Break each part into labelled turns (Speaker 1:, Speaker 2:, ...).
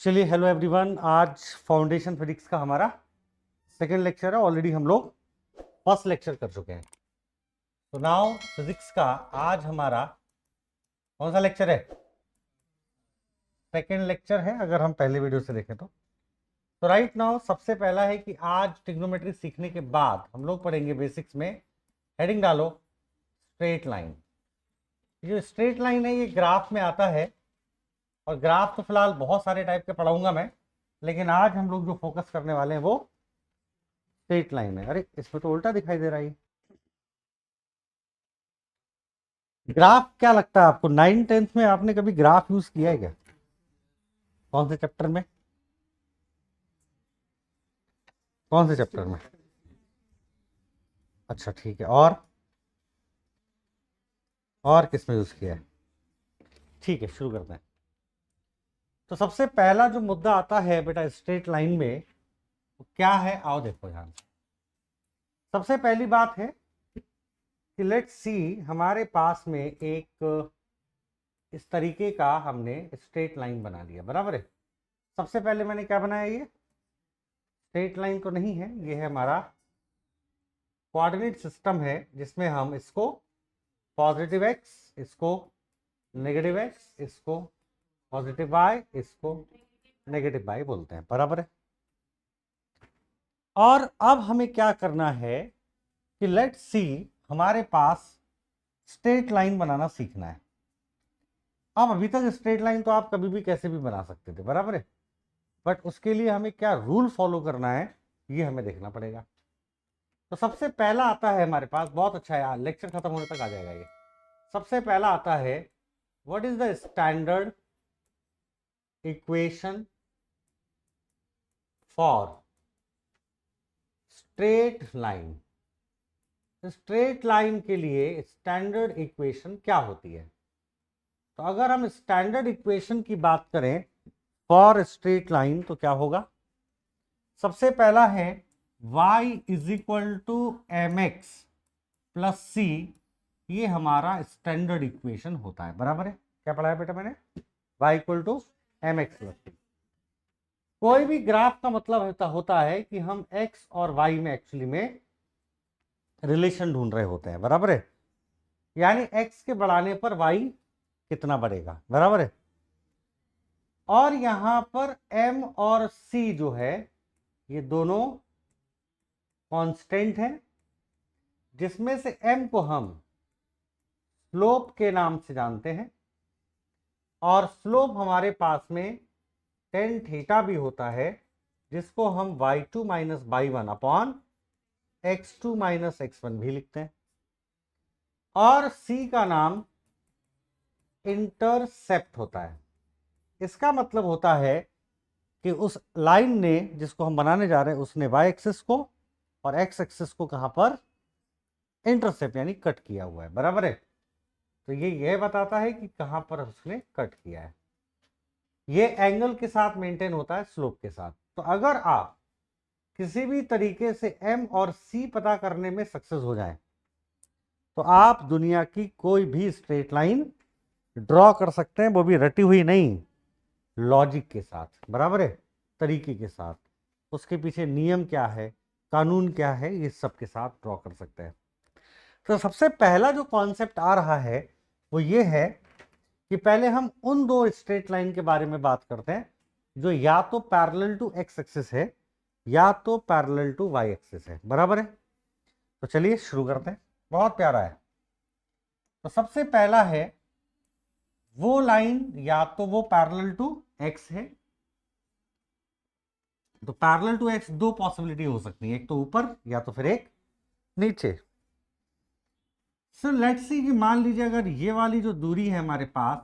Speaker 1: चलिए, hello everyone. आज foundation physics का हमारा सेकंड लेक्चर है। ऑलरेडी हम लोग फर्स्ट लेक्चर कर चुके हैं। तो नाउ फिजिक्स का आज हमारा कौन सा लेक्चर है? सेकंड लेक्चर है, अगर हम पहले वीडियो से देखें तो राइट नाउ सबसे पहला है कि आज ट्रिग्नोमेट्री सीखने के बाद हम लोग पढ़ेंगे बेसिक्स में। हेडिंग डालो स्ट्रेट लाइन। जो स्ट्रेट लाइन है ये ग्राफ में आता है, और ग्राफ तो फिलहाल बहुत सारे टाइप के पढ़ाऊंगा मैं, लेकिन आज हम लोग जो फोकस करने वाले हैं वो स्ट्रेट लाइन है। अरे इसमें तो उल्टा दिखाई दे रहा है। ग्राफ क्या लगता है आपको, 9th-10th में आपने कभी ग्राफ यूज किया है क्या? कौन से चैप्टर में? कौन से चैप्टर में? अच्छा ठीक है। और किस में यूज किया है? ठीक है, शुरू करते हैं। तो सबसे पहला जो मुद्दा आता है बेटा स्ट्रेट लाइन में, वो क्या है आओ देखो ध्यान से। सबसे पहली बात है कि लेट्स सी, हमारे पास में एक इस तरीके का हमने स्ट्रेट लाइन बना लिया, बराबर है। सबसे पहले मैंने क्या बनाया, ये स्ट्रेट लाइन तो नहीं है, ये है हमारा कोऑर्डिनेट सिस्टम है, जिसमें हम इसको पॉजिटिव एक्स, इसको नेगेटिव एक्स, इसको पॉजिटिव वाई, इसको नेगेटिव वाई बोलते हैं, बराबर है। और अब हमें क्या करना है कि लेट्स सी, हमारे पास स्ट्रेट लाइन बनाना सीखना है। अब अभी तक स्ट्रेट लाइन तो आप कभी भी कैसे भी बना सकते थे, बराबर है, बट उसके लिए हमें क्या रूल फॉलो करना है ये हमें देखना पड़ेगा। तो सबसे पहला आता है हमारे पास, बहुत अच्छा है यार, लेक्चर खत्म होने तक आ जाएगा ये। सबसे पहला आता है, what is the standard equation for straight line. Straight line के लिए स्टैंडर्ड इक्वेशन क्या होती है? तो अगर हम स्टैंडर्ड इक्वेशन की बात करें फॉर स्ट्रेट लाइन तो क्या होगा? सबसे पहला है y is equal to m x plus c. ये हमारा स्टैंडर्ड इक्वेशन होता है, बराबर है। क्या पढ़ा है बेटा मैंने? y equal to m x plus c. कोई भी ग्राफ का मतलब होता है कि हम x और y में एक्चुअली में रिलेशन ढूंढ रहे होते हैं, बराबर है। यानी x के बढ़ाने पर y कितना बढ़ेगा, बराबर है। और यहां पर m और c जो है ये दोनों कांस्टेंट है, जिसमें से m को हम स्लोप के नाम से जानते हैं, और स्लोप हमारे पास में टेन थीटा भी होता है, जिसको हम y2 minus y1 upon x2 minus x1 भी लिखते हैं। और c का नाम इंटरसेप्ट होता है। इसका मतलब होता है कि उस लाइन ने, जिसको हम बनाने जा रहे हैं, उसने y एक्सिस को और x एक्सिस को कहां पर इंटरसेप्ट यानी कट किया हुआ है, बराबर है। तो ये यह बताता है कि कहां पर उसने कट किया है। ये एंगल के साथ मेंटेन होता है स्लोप के साथ। तो अगर आप किसी भी तरीके से m और c पता करने में सक्सेस हो जाए तो आप दुनिया की कोई भी स्ट्रेट लाइन ड्रॉ कर सकते हैं, वो भी रटी हुई नहीं, लॉजिक के साथ, बराबर है, तरीके के साथ। उसके पीछे नियम क्या है, कानून क्या है, ये सब के साथ ड्रॉ कर सकते हैं। तो सबसे पहला जो कॉन्सेप्ट आ रहा है वो ये है कि पहले हम उन दो स्ट्रेट लाइन के बारे में बात करते हैं जो या तो पैरेलल टू एक्स एक्सिस है या तो पैरेलल टू वाई एक्सिस है, बराबर है। तो चलिए शुरू करते हैं, बहुत प्यारा है। तो सबसे पहला है वो लाइन या तो वो पैरेलल टू एक्स है। तो पैरेलल टू एक्स दो पॉसिबिलिटी हो सकती है, एक तो ऊपर या तो फिर एक नीचे। सो लेट्स सी कि मान लीजिए अगर ये वाली जो दूरी है हमारे पास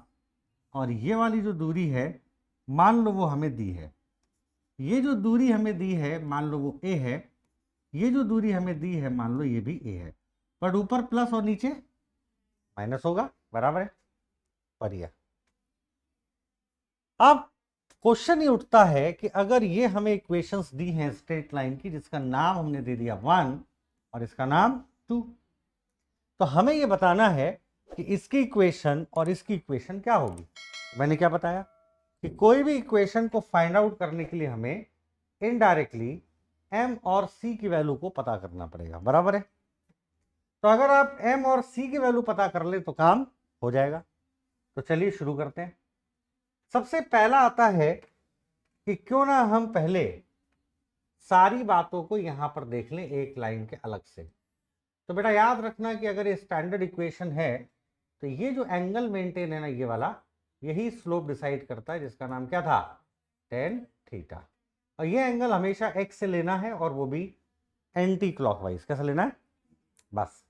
Speaker 1: और ये वाली जो दूरी है, मान लो वो हमें दी है। ये जो दूरी हमें दी है मान लो वो ए है, ये जो दूरी हमें दी है मान लो ये भी ए है, बट ऊपर प्लस और नीचे माइनस होगा, बराबर है, बढ़िया। अब क्वेश्चन ये उठता है कि अगर ये हमें इक्वेशंस दी हैं स्ट्रेट लाइन की, जिसका नाम हमने दे दिया 1 और इसका नाम 2, तो हमें ये बताना है कि इसकी इक्वेशन और इसकी इक्वेशन क्या होगी। मैंने क्या बताया कि कोई भी इक्वेशन को फाइंड आउट करने के लिए हमें इनडायरेक्टली m और c की वैल्यू को पता करना पड़ेगा, बराबर है। तो अगर आप m और c की वैल्यू पता कर ले तो काम हो जाएगा। तो चलिए शुरू करते हैं। सबसे पहला आता है कि क्यों ना हम पहले सारी बातों को यहां पर देख लें एक लाइन के अलग से। तो बेटा याद रखना कि अगर ये स्टैंडर्ड इक्वेशन है तो ये जो एंगल मेंटेन है ना, ये वाला, यही स्लोप डिसाइड करता है, जिसका नाम क्या था, tan थीटा। और ये एंगल हमेशा x से लेना है और वो भी एंटी क्लॉकवाइज। कैसे लेना है, बस।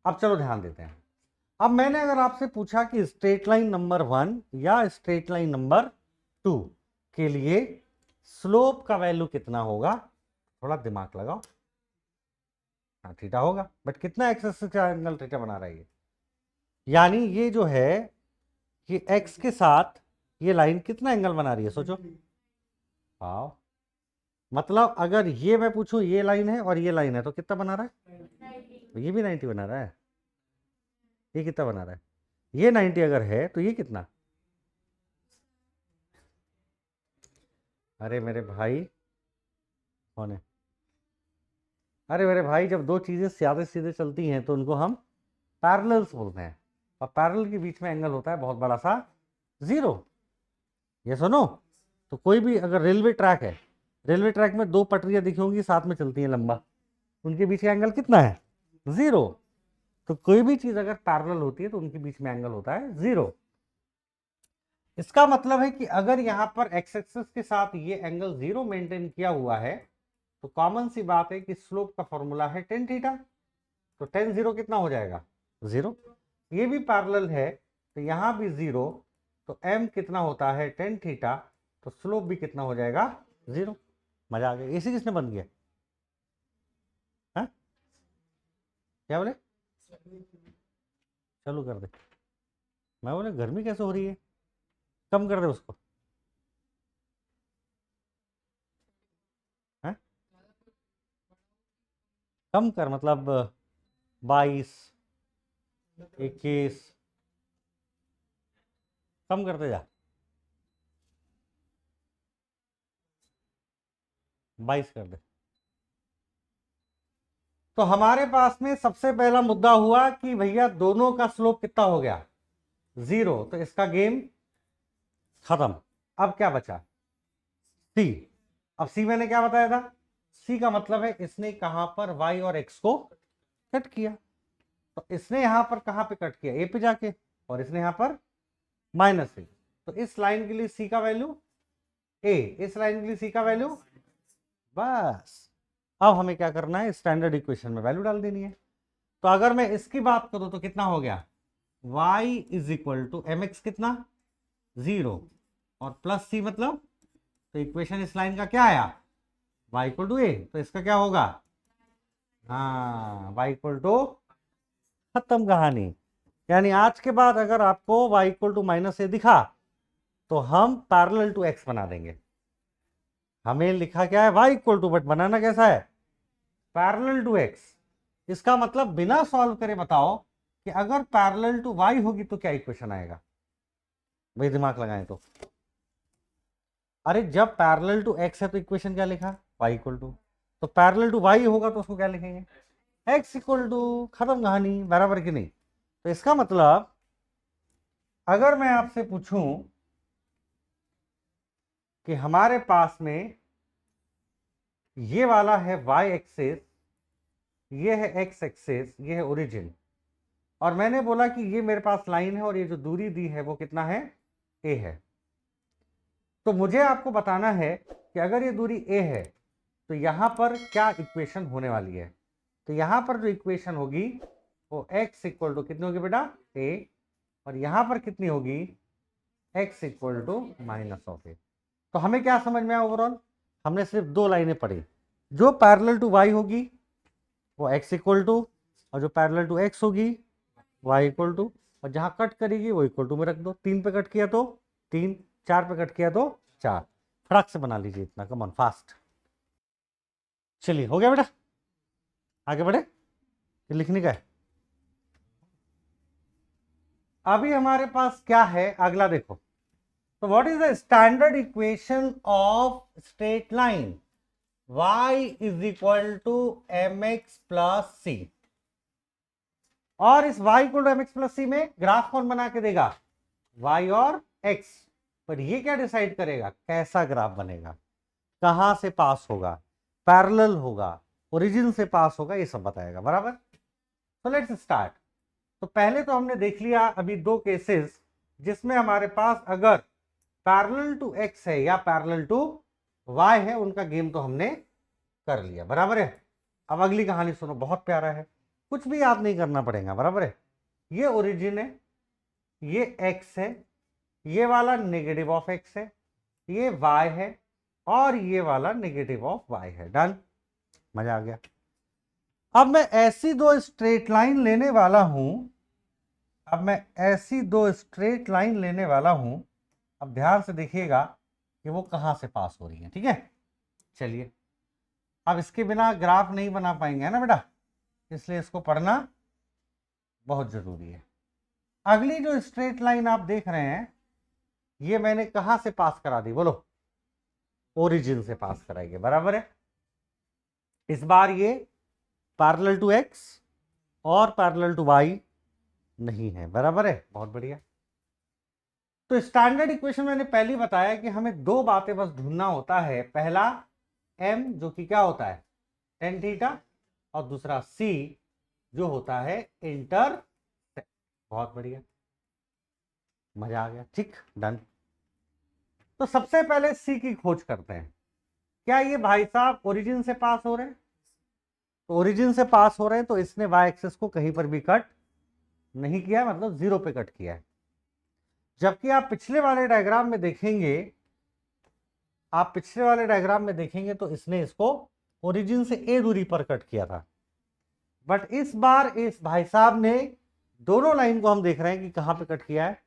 Speaker 1: अब चलो ध्यान देते हैं। अब मैंने अगर आपसे पूछा कि स्ट्रेट लाइन नंबर 1 या स्ट्रेट लाइन नंबर 2 के लिए स्लोप का वैल्यू कितना होगा, थोड़ा दिमाग लगाओ। हाँ, थीटा होगा, बट कितना एक्स का एंगल थीटा बना रहा है ये, यानी ये जो है कि x के साथ ये लाइन कितना एंगल बना रही है, सोचो। हाँ, मतलब अगर ये मैं पूछूं ये लाइन है और ये लाइन है तो कितना बना रहा है, ये भी 90 बना रहा है। ये कितना बना रहा है, ये 90 अगर है तो ये कितना, अरे मेरे भाई कौन है, अरे मेरे भाई जब दो चीजें सीधे सीधे चलती हैं तो उनको हम पैरेलल्स बोलते हैं, और पैरेलल के बीच में एंगल होता है बहुत बड़ा सा 0। ये सुनो, तो कोई भी अगर रेलवे ट्रैक है, रेलवे ट्रैक में दो पटरियां दिखी होंगी साथ में चलती हैं लंबा, उनके बीच का एंगल कितना है, 0। तो कोई भी चीज अगर पैरेलल होती है तो उनके बीच में एंगल होता है 0। इसका मतलब है कि अगर यहां पर एक्स एक्सिस के साथ ये एंगल 0 मेंटेन किया हुआ है तो कॉमन सी बात है कि स्लोप का फॉर्मूला है tan थीटा। तो tan 0 कितना हो जाएगा, 0। ये भी पैरेलल है तो यहां भी 0, तो m कितना होता है tan थीटा, तो स्लोप भी कितना हो जाएगा, 0। मजा आ गया। इसी किसने बंद किया, हाँ क्या बोले, चालू कर दे। मैं बोले गर्मी कैसे हो रही है, कम कर दे उसको, हाँ कम कर, मतलब 22 21 कम करते जा, 22 कर दे। तो हमारे पास में सबसे पहला मुद्दा हुआ कि भैया दोनों का स्लोप कितना हो गया, 0। तो इसका गेम खत्म। अब क्या बचा, सी। अब सी मैंने क्या बताया था, सी का मतलब है इसने कहां पर y और x को कट किया। तो इसने यहां पर कहां पे कट किया, ए पे जाके, और इसने यहां पर -a। तो इस लाइन के लिए सी का वैल्यू a, इस लाइन के लिए सी का वैल्यू, बस। अब हमें क्या करना है, स्टैंडर्ड इक्वेशन में वैल्यू डाल देनी है। तो अगर मैं इसकी बात करूं तो कितना हो गया, y is equal to mx कितना, 0, और प्लस c मतलब, तो इक्वेशन इस लाइन का क्या आया, y इक्वल टू a। तो इसका क्या होगा, हाँ y इक्वल टू, खत्म कहानी। यानी आज के बाद अगर आपको y इक्वल टू -a दिखा तो हम पैरेलल टू x बना देंगे। हमें लिखा क्या है y इक्वल टू, बट बनाना कैसा है, पैरेलल टू x। इसका मतलब बिना सॉल्व करे बताओ कि अगर पैरेलल टू y होगी तो क्या इक्वेशन आएगा, भाई दिमाग लगाएं तो। अरे जब पैरेलल टू x है तो इक्वेशन क्या लिखा, y इक्वल टू, तो पैरेलल टू y होगा तो उसको क्या लिखेंगे, x इक्वल टू, खत्म कहानी, बराबर कि नहीं। तो इसका मतलब अगर मैं आपसे पूछूं कि हमारे पास में ये वाला है y एक्सिस, ये है x एक्सिस, ये है ओरिजिन, और मैंने बोला कि ये मेरे पास लाइन है और ये जो दूरी दी है वो कितना है, a है। तो मुझे आपको बताना है कि अगर ये दूरी a है तो यहां पर क्या इक्वेशन होने वाली है। तो यहां पर जो इक्वेशन होगी वो x इक्वल टू कितनी होगी बेटा, a, और यहां पर कितनी होगी, x इक्वल टू -a। तो हमें क्या समझ में आया ओवरऑल, हमने सिर्फ दो लाइनें पढ़ी, जो पैरेलल टू y होगी वो x इक्वल टू, और जो पैरेलल टू x होगी y इक्वल टू, और जहां कट करेगी वो इक्वल टू में रख दो। 3 पे कट किया तो 3, 4 पे कट किया तो 4। फटाक से बना लीजिए इतना, कम ऑन फास्ट। चलिए हो गया बेटा, आगे बढ़े, ये लिखने का है। अभी हमारे पास क्या है अगला, देखो तो what is the standard equation of straight line? y is equal to m x plus c. और इस y equal to m x plus c में ग्राफ कौन बना के देगा? y और x। पर ये क्या डिसाइड करेगा कैसा ग्राफ बनेगा, कहां से पास होगा, पैरेलल होगा, ओरिजिन से पास होगा, ये सब बताएगा। बराबर। तो लेट्स स्टार्ट। तो पहले तो हमने देख लिया अभी दो केसेस जिसमें हमारे पास अगर पैरेलल टू x है या पैरेलल टू y है, उनका गेम तो हमने कर लिया। बराबर है। अब अगली कहानी सुनो, बहुत प्यारा है, कुछ भी याद नहीं करना पड़ेगा। बराबर है। ये ओरिजिन है, ये x है, ये वाला नेगेटिव ऑफ x है, ये y है, और ये वाला नेगेटिव ऑफ y है। डन। मजा आ गया। अब मैं ऐसी दो स्ट्रेट लाइन लेने वाला हूं अब ध्यान से देखिएगा कि वो कहां से पास हो रही है। ठीक है, चलिए। अब इसके बिना ग्राफ नहीं बना पाएंगे ना बेटा, इसलिए इसको पढ़ना बहुत जरूरी है। अगली जो स्ट्रेट लाइन आप देख रहे हैं, ये मैंने कहां से पास करा दी? बोलो। ओरिजिन से पास कराइए। बराबर है। इस बार ये पैरेलल टू x और पैरेलल टू y नहीं है। बराबर है। बहुत बढ़िया। तो स्टैंडर्ड इक्वेशन मैंने पहले ही बताया कि हमें दो बातें बस ढूंढना होता है। पहला m जो कि क्या होता है tan थीटा, और दूसरा c जो होता है इंटरसेप्ट। बहुत बढ़िया, मजा आ गया। ठीक, डन। तो सबसे पहले c की खोज करते हैं। क्या ये भाई साहब ओरिजिन से पास हो रहे हैं? तो ओरिजिन से पास हो रहे हैं तो इसने y एक्सिस को कहीं पर भी कट नहीं किया है, मतलब जीरो पे कट किया है। जबकि आप पिछले वाले डायग्राम में देखेंगे तो इसने इसको ओरिजिन से a दूरी पर कट किया था। बट इस बार इस भाई साहब ने दोनों लाइन को हम देख रहे हैं कि कहां पे कट किया है,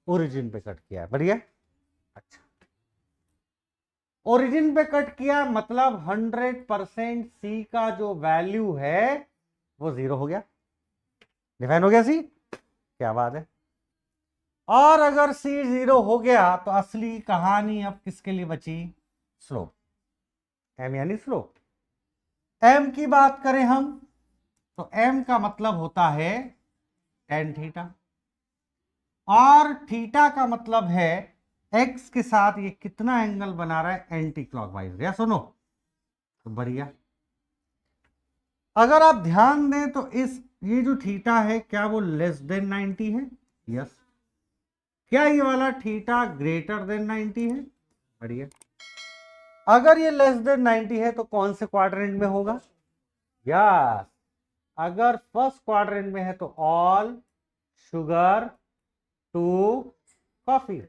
Speaker 1: ओरिजिन पे कट किया है। बढ़िया। अच्छा, ओरिजिन पे कट किया मतलब 100% सी का जो वैल्यू है वो जीरो हो गया। डिफाइन हो गया सी। क्या बात है। और अगर सी जीरो हो गया तो असली कहानी अब किसके लिए बची? स्लोप। एम यानी स्लोप। एम की बात करें हम तो एम का मतलब होता है tan थीटा, और थीटा का मतलब है एक्स के साथ ये कितना एंगल बना रहा है, एंटी क्लॉकवाइज। या सुनो तो बढ़िया। अगर आप ध्यान दें तो ये जो थीटा है क्या वो लेस देन 90 है? यस। क्या ये वाला थीटा ग्रेटर देन 90 है? बढ़िया। अगर ये लेस देन 90 है तो कौन से क्वाड्रेंट में होगा? यस, अगर फर्स्ट क्वाड्रेंट में है तो ऑल शुगर टू कॉफी।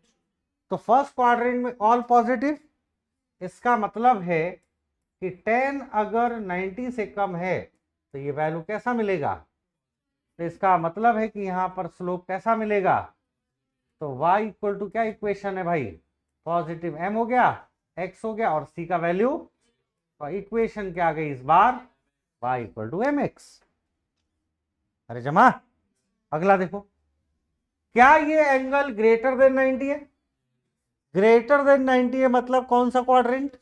Speaker 1: तो फर्स्ट क्वाड्रेंट में ऑल पॉजिटिव, इसका मतलब है कि 10 अगर 90 से कम है तो ये वैल्यू कैसा मिलेगा? तो इसका मतलब है कि यहां पर स्लोप कैसा मिलेगा? तो y इक्वल टू क्या इक्वेशन है भाई? पॉजिटिव m हो गया, x हो गया, और c का वैल्यू। तो इक्वेशन क्या आ गई इस बार? y equal to m x. अरे जमा, अगला देखो। क्या ये एंगल ग्रेटर देन 90 है? ग्रेटर देन 90 है मतलब कौन सा क्वाड्रेंट?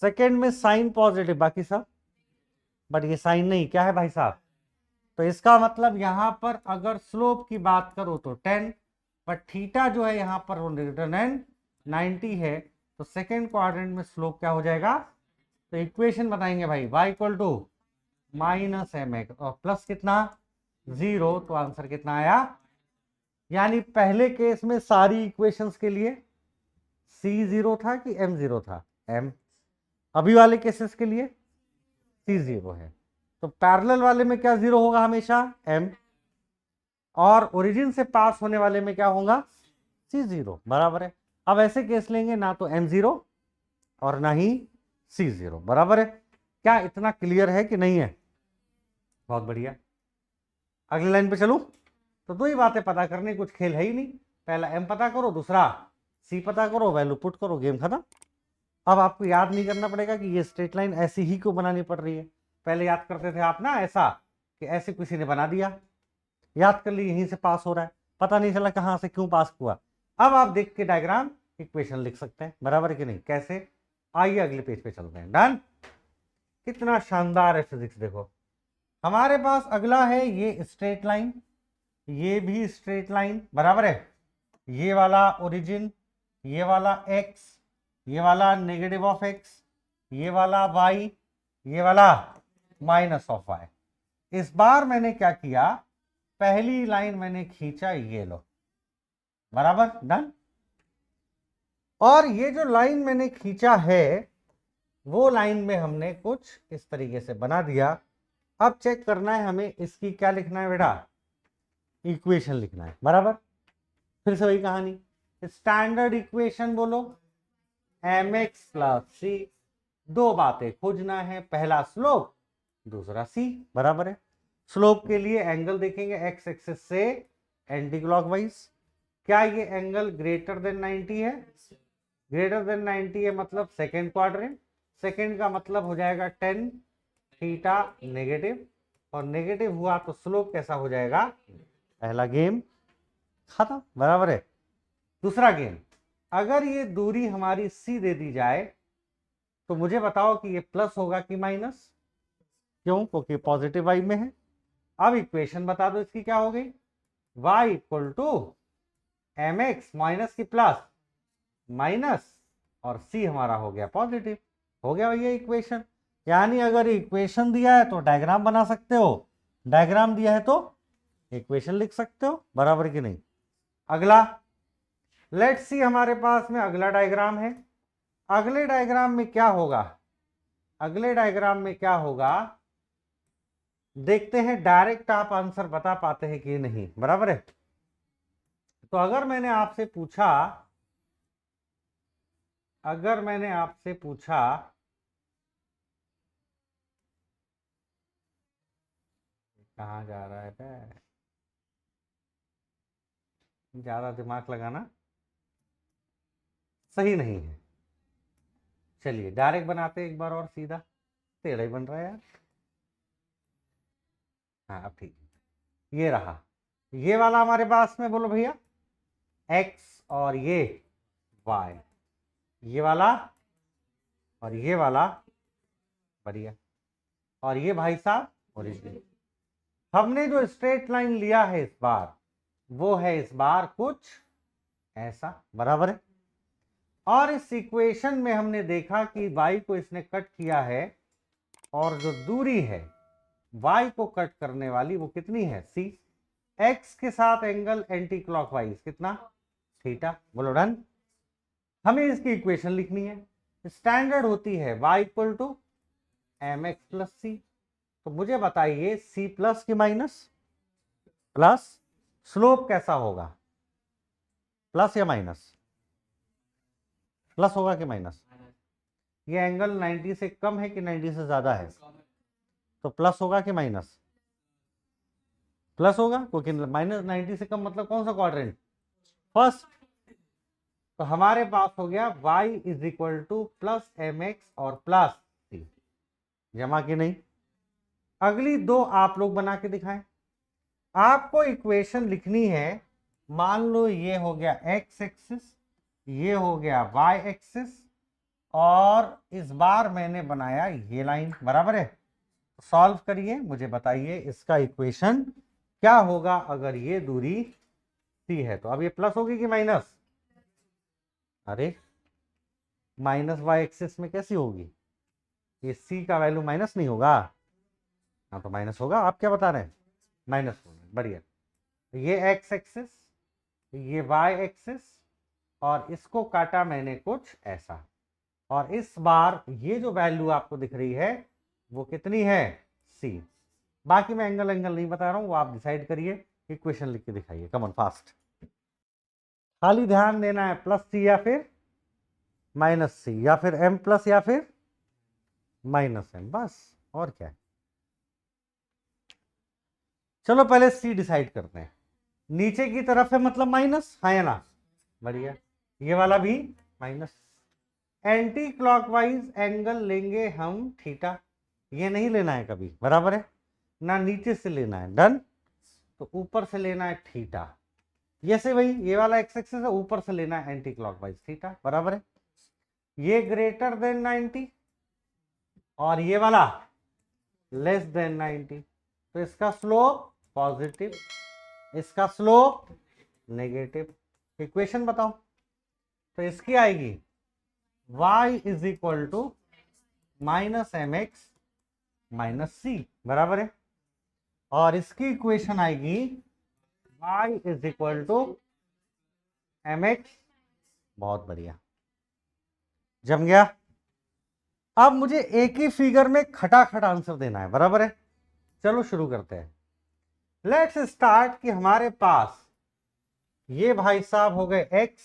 Speaker 1: सेकेंड में साइन पॉजिटिव, बाकी सब। बट ये साइन नहीं, क्या है भाई साहब? तो इसका मतलब यहां पर अगर स्लोप की बात करो तो 10, बट थीटा जो है यहां पर वो ग्रेटर देन 90 है, तो सेकेंड क्वाड्रेंट में स्लोप क्या हो जाएगा? तो इक्वेशन बताएंगे भाई, y equal to minus m x और प्लस कितना? जीरो। तो आंसर कितना आया? यानी पहले केस में सारी इक्वेशंस के लिए c जीरो था कि m जीरो था? m। अभी वाले केसेस के लिए c जीरो है। तो पैरेलल वाले में क्या जीरो होगा? हमेशा m। और ओरिजिन से पास होने वाले में क्या होगा? c zero. बराबर है। अब ऐसे केस लेंगे ना तो m जीरो और ना ही c जीरो। बराबर है। क्या इतना क्लियर है कि नहीं है? बहुत बढ़िया। अगली लाइन पे चलूं तो दो ही बातें पता करने, कुछ खेल है ही नहीं। पहला m पता करो, दूसरा c पता करो, वैल्यू पुट करो, गेम खत्म। अब आपको याद नहीं करना पड़ेगा कि ये स्ट्रेट लाइन ऐसी ही क्यों बनानी पड़ रही है। पहले याद करते थे आप ना ऐसा कि ऐसे किसी ने बना दिया, याद कर ली यहीं से पास हो रहा है, पता नहीं चला कहां से क्यों पास हुआ। अब आप देख के डायग्राम इक्वेशन लिख सकते हैं, बराबर है कि नहीं? कैसे? आइए अगले पेज पे चलते हैं। डन। कितना शानदार है फिजिक्स, देखो हमारे पास अगला है ये स्ट्रेट लाइन, ये भी स्ट्रेट लाइन, बराबर है। ये वाला ओरिजिन, ये वाला x, ये वाला नेगेटिव ऑफ x, ये वाला y, ये वाला माइनस ऑफ y। इस बार मैंने क्या किया, पहली लाइन मैंने खींचा, ये लो, बराबर। डन। और ये जो लाइन मैंने खींचा है वो लाइन में हमने कुछ इस तरीके से बना दिया। अब चेक करना है हमें, इसकी क्या लिखना है बेटा? इक्वेशन लिखना है, बराबर। फिर से वही कहानी, स्टैंडर्ड इक्वेशन बोलो, mx प्लस सी। दो बातें खोजना है, पहला स्लोप, दूसरा सी, बराबर है। स्लोप के लिए एंगल देखेंगे x एक्सिस से एंटी क्लॉकवाइज। क्या ये एंगल ग्रेटर देन 90 है? ग्रेटर देन 90 है, मतलब सेकेंड क्वाड्रेंट। सेकेंड का मतलब हो जाएगा 10 थीटा नेगेटिव, और नेगेटिव हुआ तो स्लोप कैसा हो जाएगा? पहला गेम खत्म, बराबर है। दूसरा गेम, अगर ये दूरी हमारी सी दे दी जाए तो मुझे बताओ कि ये प्लस होगा कि माइनस? क्यों? क्योंकि पॉजिटिव वाई में है। अब इक्वेशन बता दो इसकी क्या हो गई? y equal to m x minus की प्लस माइनस, और c हमारा हो गया पॉजिटिव। हो गया भैया इक्वेशन। यानी अगर इक्वेशन दिया है तो डायग्राम बना सकते हो, डायग्राम दिया है तो इक्वेशन लिख सकते हो, बराबर कि नहीं? अगला लेट्स सी, हमारे पास में अगला डायग्राम है। अगले डायग्राम में क्या होगा? अगले डायग्राम में क्या होगा देखते हैं, डायरेक्ट आप आंसर बता पाते हैं कि नहीं, बराबर है। तो अगर मैंने आपसे पूछा, अगर मैंने आपसे पूछा कहाँ जा रहा है बे? ज्यादा दिमाग लगाना सही नहीं है। चलिए डायरेक्ट बनाते एक बार और, सीधा टेढ़ा ही बन रहा है यार। हाँ अब ठीक, ये रहा, ये वाला हमारे पास में बोलो भैया x, और ये y, ये वाला और ये वाला, बढ़िया। और ये भाई साहब ओरिजिन। हमने जो स्ट्रेट लाइन लिया है इस बार, वो है इस बार कुछ ऐसा, बराबर है। और इस इक्वेशन में हमने देखा कि y को इसने कट किया है, और जो दूरी है y को कट करने वाली वो कितनी है? c। x के साथ एंगल एंटी क्लॉकवाइज कितना? थीटा। बोलो डन। हमें इसकी इक्वेशन लिखनी है, स्टैंडर्ड होती है y equal to m x plus c. तो मुझे बताइए c प्लस की माइनस? प्लस। स्लोप कैसा होगा? प्लस या माइनस? प्लस होगा कि माइनस? ये एंगल 90 से कम है कि 90 से ज्यादा है? तो प्लस होगा कि माइनस? प्लस होगा, क्योंकि माइनस 90 से कम मतलब कौन सा क्वाड्रेंट? फर्स्ट। तो हमारे पास हो गया y is equal to plus m x और प्लस सी। जमा की नहीं? अगली दो आप लोग बना के दिखाएं। आपको इक्वेशन लिखनी है, मान लो ये हो गया x एक्सिस, ये हो गया y एक्सिस, और इस बार मैंने बनाया ये लाइन, बराबर है। सॉल्व करिए, मुझे बताइए इसका इक्वेशन क्या होगा अगर ये दूरी c है। तो अब ये प्लस होगी कि माइनस? अरे माइनस y एक्सिस में कैसी होगी? ये c का वैल्यू माइनस नहीं होगा? हाँ तो माइनस होगा। आप क्या बता रहे हैं? माइनस होगा, बढ़िया। ये x एक्सिस, ये y एक्सिस, और इसको काटा मैंने कुछ ऐसा, और इस बार ये जो वैल्यू आपको दिख रही है वो कितनी है? c। बाकी मैं एंगल नहीं बता रहा हूं, वो आप डिसाइड करिए। इक्वेशन लिख के दिखाइए, कम ऑन फास्ट। खाली ध्यान देना है, प्लस सी या फिर माइनस सी, या फिर m प्लस या फिर माइनस m, बस। और क्या है? चलो पहले c डिसाइड करते हैं। नीचे की तरफ है मतलब माइनस, हाँ या ना? बढ़िया। ये वाला भी माइनस। एंटी क्लॉकवाइज एंगल लेंगे हम थीटा, ये नहीं लेना है कभी, बराबर है ना? नीचे से लेना है, डन। तो ऊपर से लेना है थीटा, ये से वही, ये वाला एक्स एक्सिस है, ऊपर से लेना है एंटी क्लॉकवाइज थीटा, बराबर है। ये ग्रेटर देन 90 और ये वाला लेस देन 90, तो इसका स्लोप पॉजिटिव, इसका स्लोप नेगेटिव। इक्वेशन बताओ, तो इसकी आएगी y is equal to minus m x minus c, बराबर है। और इसकी इक्वेशन आएगी y is equal to m x, बहुत बढ़िया, जम गया। अब मुझे एक ही फिगर में खटाखट आंसर देना है, बराबर है। चलो शुरू करते हैं। लेट्स स्टार्ट कि हमारे पास ये भाई साहब हो गए x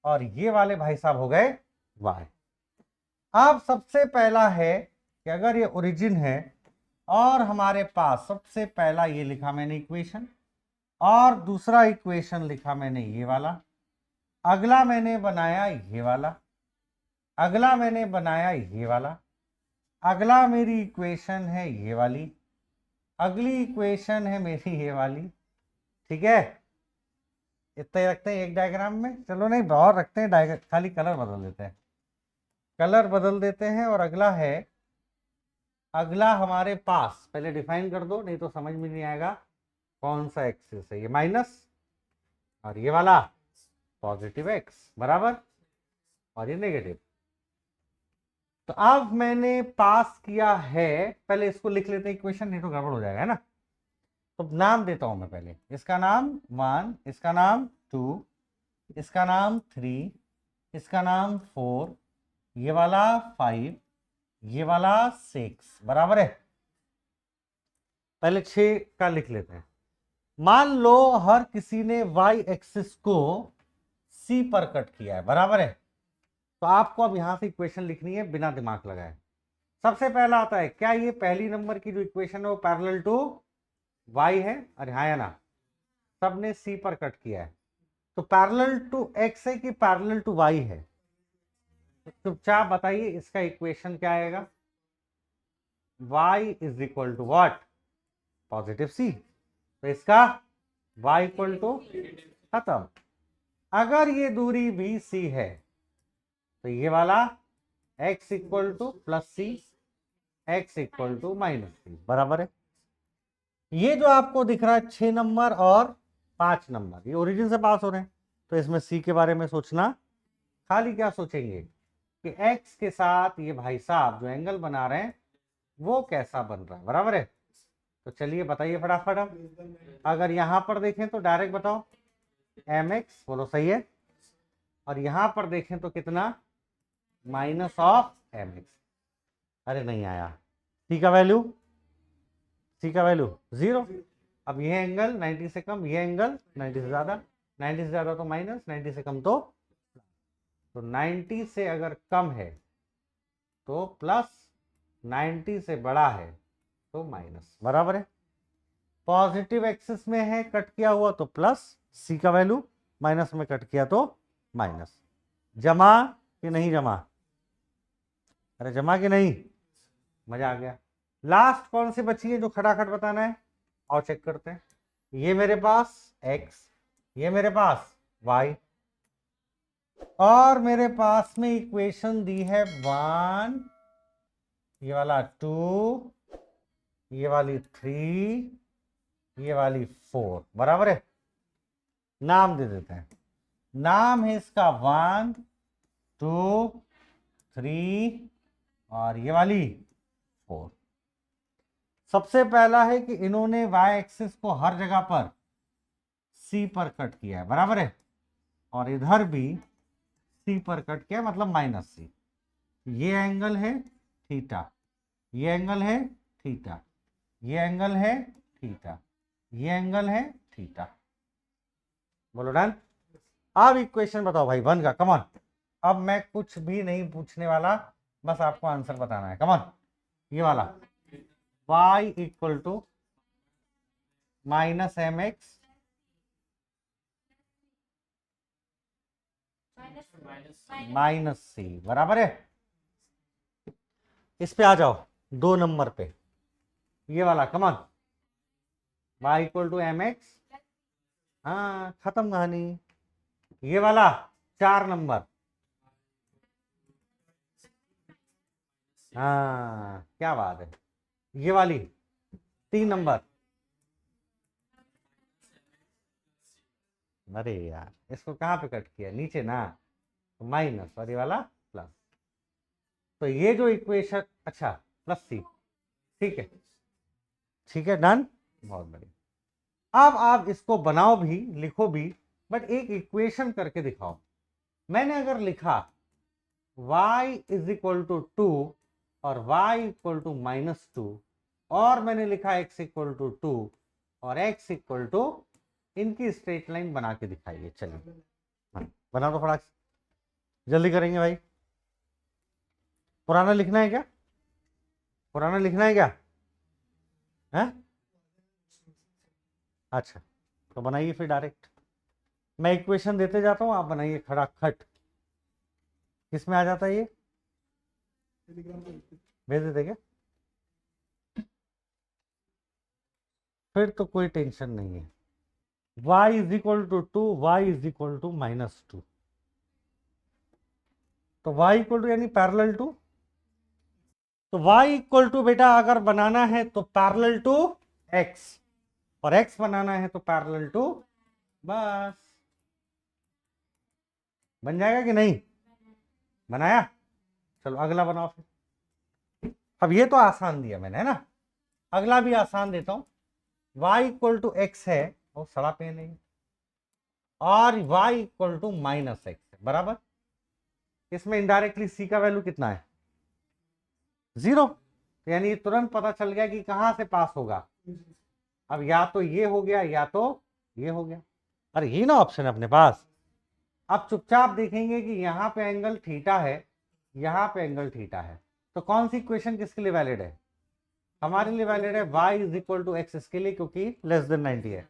Speaker 1: और ये वाले भाई साहब हो गए y। अब सबसे पहला है कि अगर ये ओरिजिन है और हमारे पास सबसे पहला ये लिखा मैंने इक्वेशन, और दूसरा इक्वेशन लिखा मैंने ये वाला, अगला मैंने बनाया ये वाला, अगला मैंने बनाया ये वाला, अगला मेरी इक्वेशन है ये वाली, अगली इक्वेशन है मेरी ये वाली, ठीक है। इतना ही रखते हैं एक डायग्राम में, चलो नहीं और रखते हैं डायग्राम, खाली कलर बदल देते हैं, कलर बदल देते हैं। और अगला है, अगला हमारे पास पहले डिफाइन कर दो, नहीं तो समझ में नहीं आएगा कौन सा एक्सिस है। ये माइनस और ये वाला पॉजिटिव एक्स, बराबर, और ये नेगेटिव। तो अब मैंने पास किया है, पहले इसको लिख लेते हैं इक्वेशन, नहीं तो गड़बड़ हो जाएगा, है ना। तो नाम देता हूं मैं पहले, इसका नाम 1, इसका नाम 2, इसका नाम 3, इसका नाम 4, ये वाला 5, ये वाला 6, बराबर है। पहले 6 का लिख लेते हैं। मान लो हर किसी ने y एक्सिस को c पर कट किया है, बराबर है। तो आपको अब यहां से इक्वेशन लिखनी है बिना दिमाग लगाए। सबसे पहला आता है, क्या ये पहली नंबर की जो इक्वेशन है वो पैरेलल टू y है? अरे हाँ या ना, सबने c पर कट किया है, तो पैरेलल टू x है कि पैरेलल टू y है? तो चुपचाप बताइए, इसका इक्वेशन क्या आएगा? y is equal to what? Positive c। तो इसका y इक्वल टू, खत्म। अगर ये दूरी भी c है तो ये वाला x equal to plus c, x equal to minus c, बराबर है। ये जो आपको दिख रहा है 6 नंबर और 5 नंबर, ये ओरिजिन से पास हो रहे हैं, तो इसमें c के बारे में सोचना, खाली क्या सोचेंगे कि x के साथ ये भाई साहब जो एंगल बना रहे हैं वो कैसा बन रहा है, बराबर है। तो चलिए बताइए फटाफट। अब अगर यहां पर देखें तो डायरेक्ट बताओ, mx, बोलो सही है। और यहां पर देखें तो कितना, माइनस ऑफ mx। अरे नहीं आया, c का वैल्यू, c का वैल्यू 0। अब यह एंगल 90 से कम, यह एंगल 90 से ज्यादा, 90 से ज्यादा तो माइनस, 90 से कम तो 90 से अगर कम है तो प्लस, 90 से बड़ा है तो माइनस, बराबर है। पॉजिटिव एक्सिस में है कट किया हुआ तो प्लस c का वैल्यू, माइनस में कट किया तो माइनस। जमा कि नहीं जमा? अरे जमा कि नहीं? मजा आ गया। लास्ट कौन सी बची है जो खटाखट बताना है? और चेक करते हैं। ये मेरे पास x, ये मेरे पास y, और मेरे पास में इक्वेशन दी है 1, ये वाला 2, ये वाली 3, ये वाली 4, बराबर है। नाम दे देते हैं, नाम है इसका 1, 2, 3 और ये वाली 4। सबसे पहला है कि इन्होंने y एक्सिस को हर जगह पर c पर कट किया है, बराबर है, और इधर भी c पर कट किया, मतलब माइनस c। ये एंगल है थीटा, ये एंगल है थीटा, ये एंगल है थीटा, ये एंगल है थीटा। बोलो डन। अब इक्वेशन बताओ भाई 1 का, कमॉन। अब मैं कुछ भी नहीं पूछने वाला, बस आपको आंसर बताना है, कमॉन। ये वाला y equal to minus m x minus c, बराबर है। इस पे आ जाओ, 2 नंबर पे, ये वाला, come on. y equal to m x, हाँ खत्म कहानी। ये वाला 4 नंबर, हाँ क्या बात है। ये वाली 3 नंबर, अरे यार इसको कहाँ पे कट किया, नीचे ना, माइनस और ये वाला प्लस। तो ये जो इक्वेशन, अच्छा प्लस सी, ठीक है ठीक है डन, बहुत बढ़िया। अब आप इसको बनाओ भी, लिखो भी, बट एक इक्वेशन करके दिखाओ। मैंने अगर लिखा y इज इक्वल टू 2 और y इक्वल टू -2, और मैंने लिखा x इक्वल टू 2 और x इक्वल टू, इनकी स्ट्रेट लाइन बना के दिखाइए। चलिए हाँ, बना दो फटाक से, जल्दी करेंगे भाई। पुराना लिखना है क्या, पुराना लिखना है क्या है? अच्छा तो बनाइए फिर डायरेक्ट, मैं इक्वेशन देते जाता हूँ, आप बनाइए खटाखट। किस में आ जाता है ये, भेज देते क्या? फिर तो कोई टेंशन नहीं है। y is equal to 2, y is equal to -2, तो y इक्वल टू यानी पैरेलल टू, तो y इक्वल टू बेटा अगर बनाना है तो पैरेलल टू x, और x बनाना है तो पैरेलल टू, बस बन जाएगा कि नहीं, बनाया? चलो अगला बनाओ फिर। अब ये तो आसान दिया मैंने है ना, अगला भी आसान देता हूं। y इक्वल टू एक्स है, वो सड़ा पेन है, और y इक्वल टू -x है, बराबर। इसमें इनडायरेक्टली c का वैल्यू कितना है, 0, तो यानी तुरंत पता चल गया कि कहां से पास होगा। अब या तो ये हो गया या तो ये हो गया, अरे ये ना ऑप्शन है अपने पास। अब चुपचाप देखेंगे कि यहाँ पे एंगल थीटा है, यहाँ पे एंगल थीटा है, तो कौन सी इक्वेशन किसके लिए वैलिड है, हमारे लिए वैलिड है y is equal to x, इसके लिए क्योंकि लेस देन 90 है,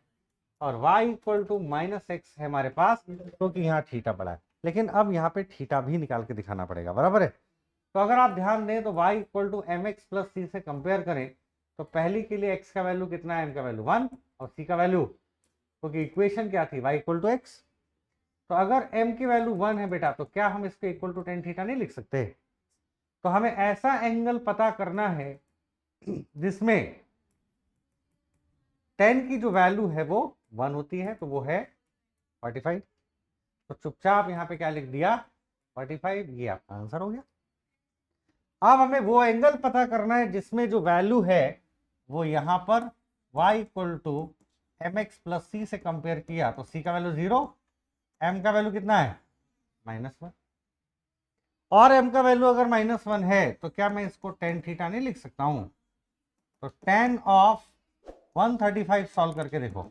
Speaker 1: और y इक्वल टू -x है हमारे पास क्योंकि यहाँ थीटा पड़ा है। लेकिन अब यहाँ पे थीटा भी निकाल के दिखाना पड़ेगा, बराबर है। तो अगर आप ध्यान दें तो y equal to m x plus c से कंपेयर करें, तो पहली के लिए x का वैल्यू कितना है, m का वैल्यू 1 और c का वैल्यू, क्योंकि इक्वेशन क्या थी, y इक्वल टू एक्स। तो अगर m की वैल्यू 1 है बेटा, तो क्या हम इसको इक्वल टू टेन थीटा नहीं लिख सकते? तो हमें ऐसा एंगल पता करना है जिसमें टेन की जो वैल्यू है वो 1 होती है, तो वो है 45। तो चुपचाप यहाँ पे क्या लिख दिया, 45, ये आपका आंसर हो गया। अब हमें वो एंगल पता करना है जिसमें जो वैल्यू है वो यहाँ पर y equal to m x plus c से कंपेयर किया, तो c का वैल्यू 0, m का वैल्यू कितना है, -1, और m का वैल्यू अगर -1 है तो क्या मैं इसको टेन थीटा नहीं लिख सकता हूं? तो टेन ऑफ 135 सॉल्व करके देखो,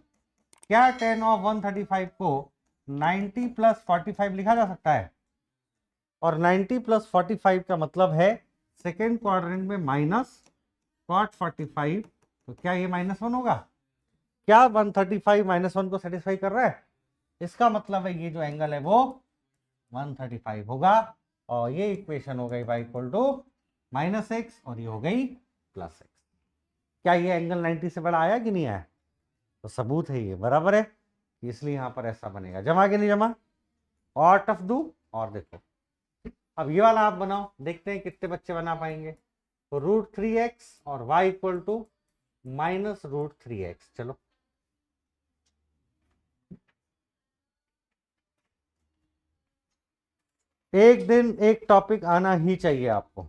Speaker 1: क्या टेन ऑफ 135 को 90 प्लस 45 लिखा जा सकता है? और 90 प्लस 45 का मतलब है सेकेंड क्वाड्रेंट में माइनस cot 45, तो क्या ये -1 होगा? क्या 135 -1 को सेटिस्फाई कर रहा है? इसका मतलब है ये जो एंगल है वो 135 होगा, और ये इक्वेशन हो गई y इक्वल टू -x और ये हो गई +x। क्या ये एंगल 90 से बड़ा आया कि नहीं आया? तो सबूत है ये बराबर है, इसलिए यहां पर ऐसा बनेगा। जमा कि नहीं जमा? और टफ दू, और देखो अब ये वाला आप बनाओ, देखते हैं कितने बच्चे बना पाएंगे। तो √3x और y इक्वल टू -√3x, चलो एक दिन एक टॉपिक आना ही चाहिए आपको।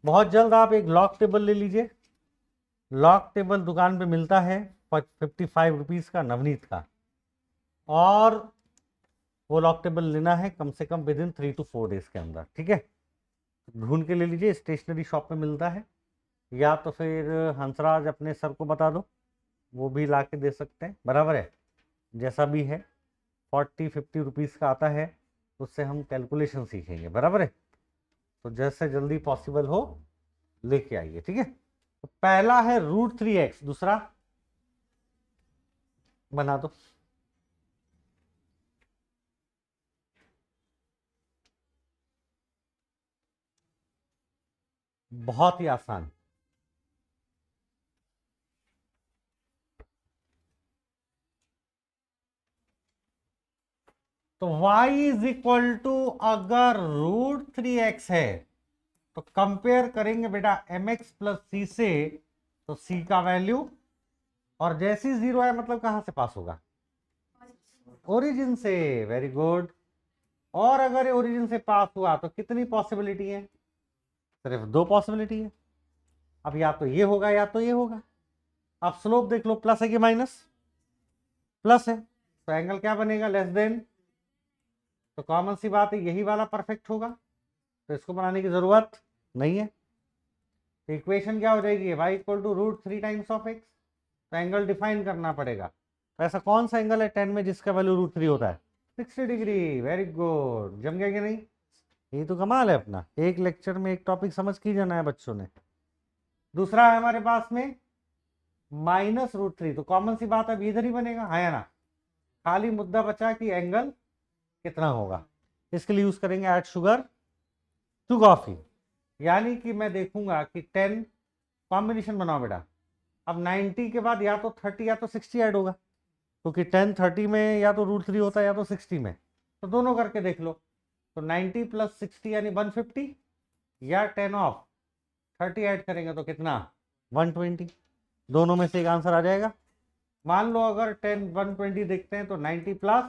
Speaker 1: बहुत जल्द आप एक लॉग टेबल ले लीजिए, लॉग टेबल दुकान पे मिलता है 55 रुपीज का, नवनीत का, और वो लॉक टेबल लेना है कम से come with in 3 to 4 days के अंदर, ठीक है। ढूंढ के ले लीजिए, स्टेशनरी शॉप में मिलता है, या तो फिर हंसराज अपने सर को बता दो, वो भी ला के दे सकते हैं, बराबर है। जैसा भी है 40-50 रुपीज़ का आता है, उससे हम कैलकुलेशन सीखेंगे, बराबर है। तो जैसे जल्दी पॉसिबल हो लेके आइए, ठीक है। तो पहला है √3x, दूसरा बना दो। बहुत ही आसान, तो y इज इक्वल टू अगर √3x है तो कंपेयर करेंगे बेटा mx प्लस सी से, तो c का वैल्यू, और जैसी 0 है मतलब कहां से पास होगा, ओरिजिन से। Very good. और अगर ये ओरिजिन से पास हुआ तो कितनी पॉसिबिलिटी है, सिर्फ 2 पॉसिबिलिटी है। अब या तो ये होगा या तो ये होगा। अब स्लोप देख लो, प्लस है कि माइनस, प्लस है, तो एंगल क्या बनेगा, लेस देन। तो कॉमन सी बात है यही वाला परफेक्ट होगा, तो इसको बनाने की जरूरत नहीं है। तो इक्वेशन क्या हो जाएगी, y equal to √3 times of x। तो एंगल डिफाइन करना पड़ेगा। तो ऐसा कौन सा एंगल है 10 में जिसका वैल्यू √3 होता है, 60 डिग्री। वेरी गुड, जम गया कि नहीं। ये तो कमाल है अपना, एक लेक्चर में एक टॉपिक समझ के जाना है बच्चों ने। दूसरा है हमारे पास में -√3, तो कॉमन सी बात है इधर ही बनेगा, है ना। खाली मुद्दा बचा कि एंगल कितना होगा। इसके लिए यूज करेंगे ऐड शुगर टू कॉफी, यानी कि मैं देखूंगा कि 10 कॉम्बिनेशन बनाओ बेटा। अब 90 के बाद या तो 30 या तो 60 ऐड होगा, क्योंकि 10 30 में या तो √3 होता है या तो 60 में, तो दोनों करके देख लो। तो 90 प्लस 60 यानी 150, या 10 ऑफ 30 ऐड करेंगे तो कितना, 120। दोनों में से एक आंसर आ जाएगा। मान लो अगर 10 120 देखते हैं तो 90 प्लस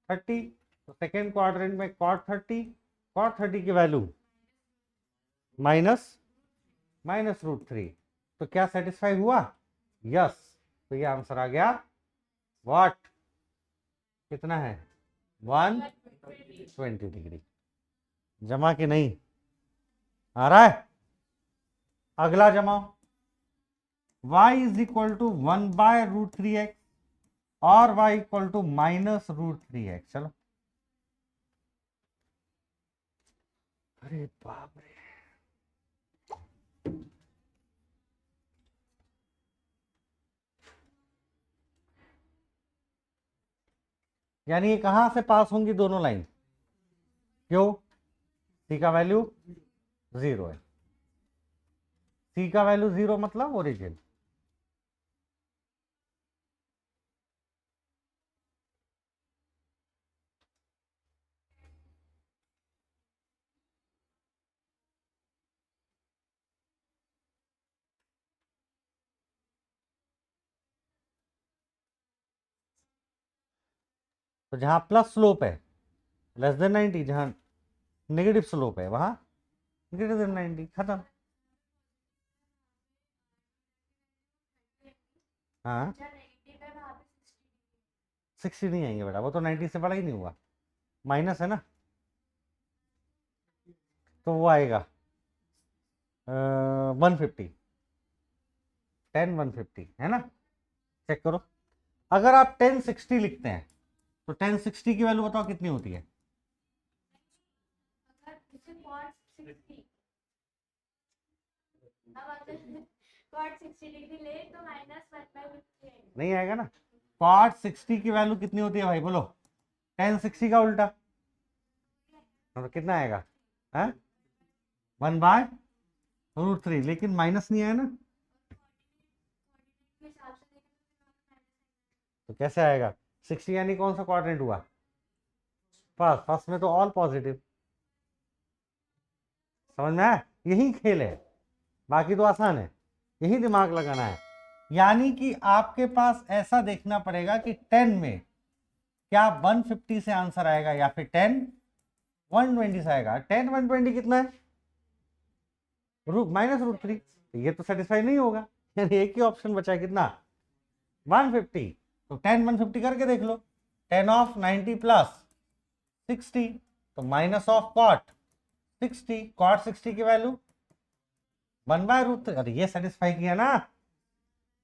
Speaker 1: 30, तो सेकेंड क्वाड्रेंट में cot 30 की वैल्यू -√3। तो क्या सेटिस्फाई हुआ, यस। तो ये आंसर आ गया, व्हाट, कितना है, 120 डिग्री। जमा कि नहीं, आ रहा है। अगला जमाओ, y is equal to 1/√3x और y इक्वल टू -√3x। चलो, अरे बाप रे, यानी ये कहां से पास होंगी दोनों लाइन, क्यों, c का वैल्यू 0 है। c का वैल्यू 0 मतलब ओरिजिन। तो जहां प्लस स्लोप है लेस देन 90, जहां नेगेटिव स्लोप है वहां ग्रेटर देन 90, खत्म। हाँ, 60 नहीं आएंगे बेटा, वो तो 90 से बड़ा ही नहीं हुआ, माइनस है ना। तो वो आएगा 150, 10 150 है ना। चेक करो, अगर आप 1060 लिखते हैं तो 1060 की वैल्यू बताओ कितनी होती है, नहीं आएगा ना। cot 60 की वैल्यू कितनी होती है भाई, बोलो, 1060 का उल्टा, तो कितना आएगा, है 1/√3, लेकिन माइनस नहीं आया ना, तो कैसे आएगा, 60 यानी कौन सा क्वाड्रेंट हुआ, फर्स्ट, फर्स्ट में तो ऑल पॉजिटिव। समझ में आया, यही खेल है, बाकी तो आसान है, यही दिमाग लगाना है। यानी कि आपके पास ऐसा देखना पड़ेगा कि 10 में क्या 150 से आंसर आएगा या फिर 10 120 से आएगा। 10 120 कितना है, -√3, तो ये तो सेटिस्फाई नहीं होगा, यानी एक ही ऑप्शन बचा है, कितना, 150। तो 10 150 करके देख लो, 10 ऑफ 90 प्लस 60, तो माइनस ऑफ cot 60 की वैल्यू 1/√3। अरे ये सेटिस्फाई किया ना,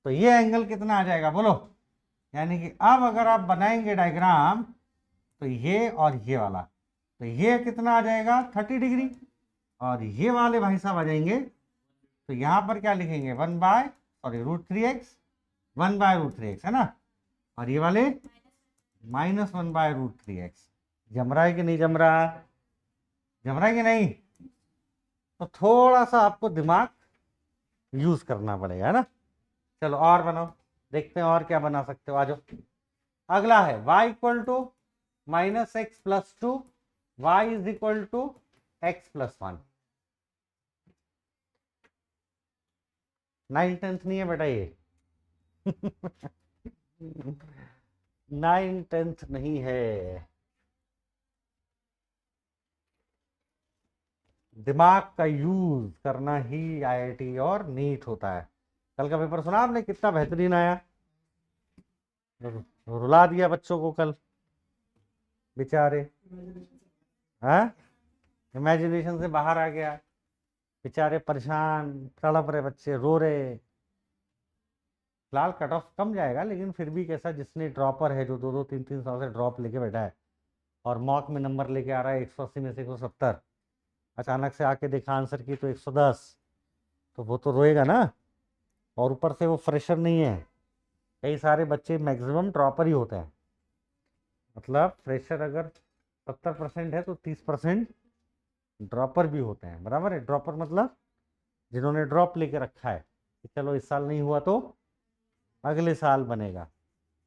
Speaker 1: तो ये एंगल कितना आ जाएगा बोलो, यानी कि अब अगर आप बनाएंगे डायग्राम, तो ये और ये वाला, तो ये कितना आ जाएगा 30 डिग्री, और ये वाले भाई साहब आ जाएंगे, तो यहां पर क्या लिखेंगे, √3x 1/√3x है ना, और ये वाले -1/√3x। जम रहा है कि नहीं जम रहा, जम रहा है कि नहीं। तो थोड़ा सा आपको दिमाग यूज करना पड़ेगा, है ना। चलो और बनाओ, देखते हैं और क्या बना सकते हो, आ जाओ। अगला है y equal to minus x plus two, y is equal to x plus one. 9/10 नहीं है बेटा ये। 9/10 नहीं है। दिमाग का यूज करना ही आईआईटी और नीट होता है। कल का पेपर सुना आपने, कितना बेहतरीन आया। रुला दिया बच्चों को कल बेचारे। हाँ, इमेजिनेशन से बाहर आ गया, बेचारे परेशान, तड़प रहे बच्चे, रो रहे। फिलहाल कट ऑफ कम जाएगा, लेकिन फिर भी कैसा, जिसने ड्रॉपर है, जो 2-2, 3-3 साल से ड्रॉप लेके बैठा है और मॉक में नंबर लेके आ रहा है 180 में से 170, अचानक से आके देखा आंसर की तो 110, तो वो तो रोएगा ना। और ऊपर से वो फ्रेशर नहीं है, कई सारे बच्चे मैक्सिमम ड्रॉपर ही होते हैं। मतलब फ्रेशर अगर 70% है तो 30% ड्रॉपर भी होते हैं, बराबर है। ड्रॉपर मतलब जिन्होंने ड्रॉप लेके रखा है कि चलो इस साल नहीं हुआ तो अगले साल बनेगा।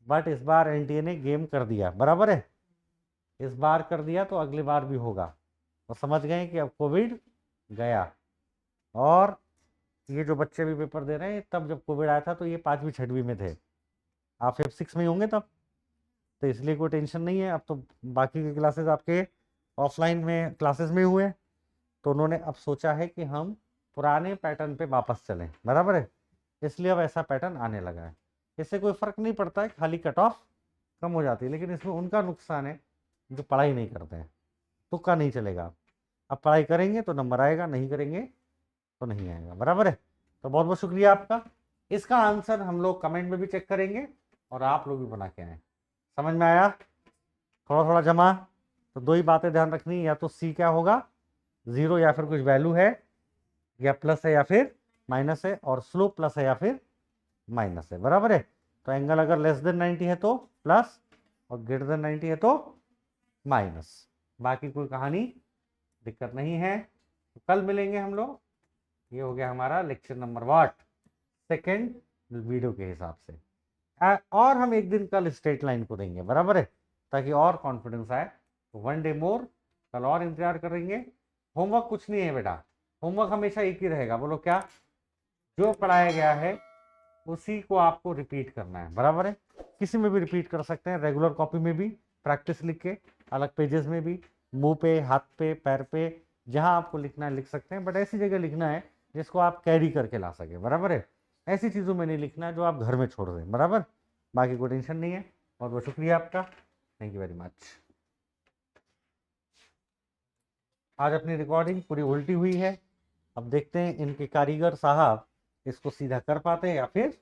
Speaker 1: बट इस बार एनटीए ने गेम कर दिया, बराबर है। इस बार कर दिया तो अगली बार भी होगा। तो समझ गए कि अब कोविड गया। और ये जो बच्चे भी पेपर दे रहे हैं, तब जब कोविड आया था तो ये 5वीं 6वीं में थे, आप फिफ्थ 6 में होंगे तब, तो इसलिए कोई टेंशन नहीं है। अब तो बाकी के क्लासेस आपके ऑफलाइन में क्लासेस में हुए, तो उन्होंने अब सोचा है कि हम पुराने पैटर्न पे वापस चलें, बराबर है। इसलिए अब ऐसा पैटर्न आने लगा है। इससे कोई फ़र्क नहीं पड़ता है, खाली कट ऑफ कम हो जाती है, लेकिन इसमें उनका नुकसान है जो पढ़ाई नहीं करते हैं। तुक्का नहीं चलेगा, अब पढ़ाई करेंगे तो नंबर आएगा, नहीं करेंगे तो नहीं आएगा, बराबर है। तो बहुत बहुत शुक्रिया आपका। इसका आंसर हम लोग कमेंट में भी चेक करेंगे और आप लोग भी बना के आए। समझ में आया? थोड़ा थोड़ा जमा। तो दो ही बातें ध्यान रखनी, या तो सी क्या होगा, 0 या फिर कुछ वैल्यू है, या प्लस है या फिर माइनस है, और स्लोप प्लस है या फिर माइनस है, बराबर है। तो एंगल अगर लेस देन 90 है तो प्लस, और ग्रेटर देन 90 है तो माइनस। बाकी कोई कहानी दिक्कत नहीं है। तो कल मिलेंगे हम लोग। ये हो गया हमारा lecture number what, second video के हिसाब से। और हम एक दिन कल स्ट्रेट लाइन को देंगे, बराबर है, ताकि और कॉन्फिडेंस आए। तो 1 डे मोर, कल और इंतजार करेंगे। होमवर्क कुछ नहीं है बेटा, होमवर्क हमेशा एक ही रहेगा, बोलो क्या? जो पढ़ाया गया है उसी को आपको रिपीट करना है, बराबर है। किसी में भी रिपीट कर सकते हैं, रेगुलर कॉपी में भी प्रैक्टिस लिख के, अलग पेजेस में भी, मुंह पे, हाथ पे, पैर पे, जहां आपको लिखना है लिख सकते हैं, बट ऐसी जगह लिखना है जिसको आप कैरी करके ला सके, बराबर है। ऐसी चीज़ों में नहीं लिखना है जो आप घर में छोड़ दें, बराबर। बाकी कोई टेंशन नहीं है। बहुत बहुत शुक्रिया आपका, थैंक यू वेरी मच। आज अपनी रिकॉर्डिंग पूरी उल्टी हुई है। अब देखते हैं इनके कारीगर साहब इसको सीधा कर पाते हैं या फिर